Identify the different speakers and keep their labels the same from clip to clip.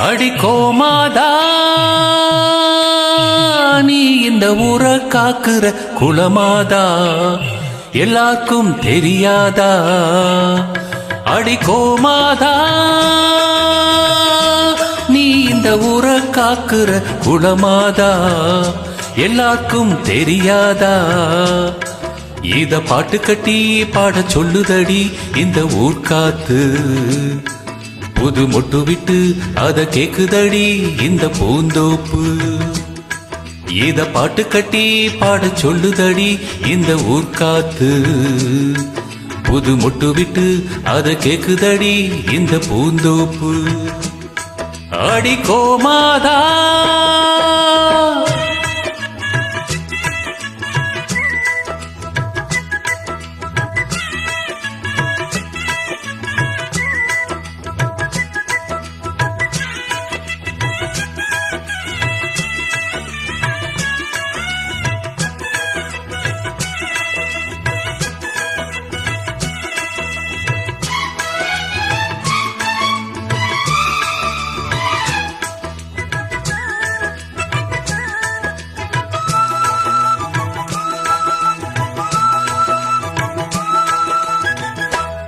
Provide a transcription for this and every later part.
Speaker 1: அடி கோமாதா நீ இந்த ஊரை காக்குற குலமாதா எல்லாருக்கும் தெரியாதா? அடி கோமாதா நீ இந்த ஊரை காக்குற குலமாதா எல்லாருக்கும் தெரியாதா? இத பாட்டு கட்டி பாட சொல்லுதடி இந்த ஊர்காத்து, புது மொட்டு விட்டு அத கேக்குதடி இந்த பூந்தோப்பு. இத பாட்டு கட்டி பாட சொல்லுதடி இந்த ஊர்காத்து, புது மொட்டு விட்டு அத கேக்குதடி இந்த பூந்தோப்பு. அடி கோமாதா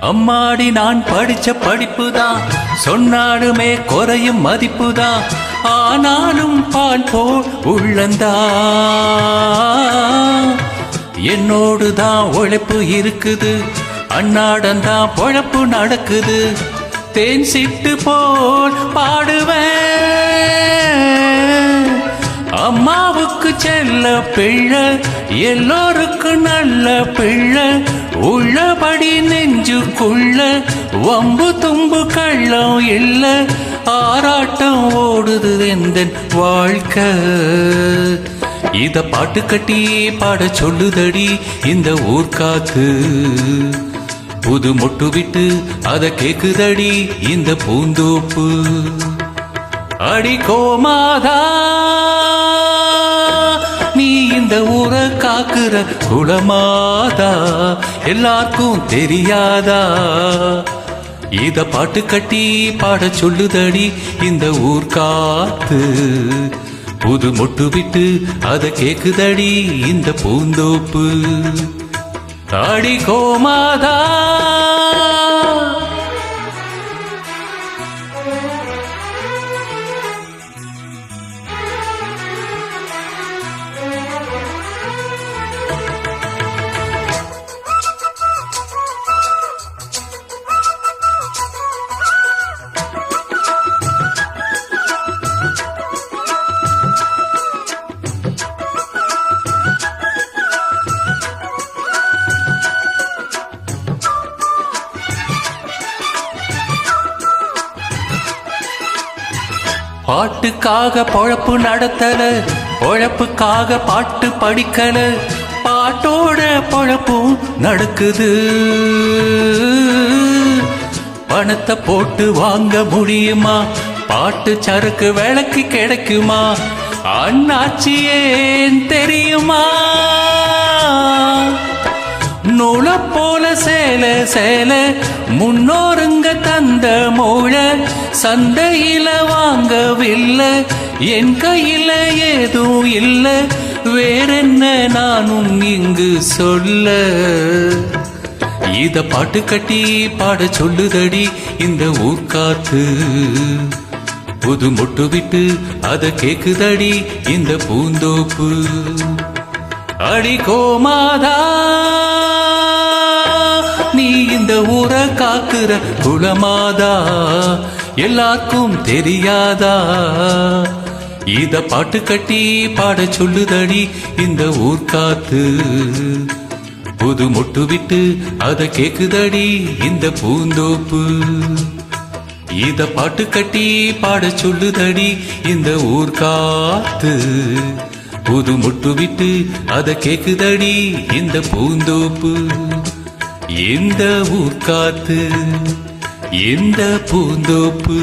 Speaker 1: அம்மாடி நான் படிச்ச படிப்புதான், சொன்னாலுமே குறையும் மதிப்புதான். ஆனாலும் பால் போல் உள்ளந்தா என்னோடுதான் உழைப்பு இருக்குது, அன்னாடந்தான் பொழப்பு நடக்குது. தேன் சிட்டு போல் பாடுவேன், அம்மாவுக்கு செல்ல பிள்ளை, எல்லோருக்கும் நல்ல பிள்ளை. உள்ளபடி நெஞ்சுக்குள்ள வம்பு தும்பு கள்ளம் இல்ல, ஆராட்டம் ஓடுது எந்தன் வாழ்க்கை. இத பாட்டு கட்டி பாட சொல்லுதடி இந்த ஊர்காத்து, புது மொட்டு விட்டு அத கேக்குதடி இந்த பூந்தோப்பு. அடி கோமாதா நீ இந்த ஊரை காக்குற குலமாதா எல்லாருக்கும் தெரியாதா? இத பாட்டு கட்டி பாட சொல்லுதடி இந்த ஊர்காத்து, புது மொட்டு விட்டு அத கேக்குதடி இந்த பூந்தோப்பு. அடி கோமாதா பாட்டுக்காக பொழப்பு நடத்தல, பொழப்புக்காக பாட்டு படிக்கல, பாட்டோட பொழப்பும் நடக்குது. பணத்தை போட்டு வாங்க முடியுமா? பாட்டு சரக்கு விளக்கு கிடைக்குமா? அண்ணாச்சி ஏன் தெரியுமா? நூல போல சேல சேல முன்னோருங்க தந்த மூள, சந்தையில வாங்கவில்லை, என் கையில ஏதும் இல்ல, வேறென்ன நானும் இங்கு சொல்ல. இத பாட்டு கட்டி பாட சொல்லுதடி இந்த ஊர்காத்து, புது மொட்டு விட்டு அத கேக்குதடி இந்த பூந்தோப்பு. அடி கோமாதா நீ இந்த ஊரை காக்குற குலமாதா எல்லாருக்கும் தெரியாதா? இத பாட்டு கட்டி பாட சொல்லுதடி இந்த ஊர்காத்து, புது மொட்டு விட்டு அத கேக்குதடி இந்த பூந்தோப்பு. இத பாட்டு கட்டி பாட சொல்லுதடி இந்த ஊர்காத்து, புது மொட்டு விட்டு அத கேக்குதடி இந்த பூந்தோப்பு. இந்த ஊர்காத்து இந்த பூந்தோப்பு.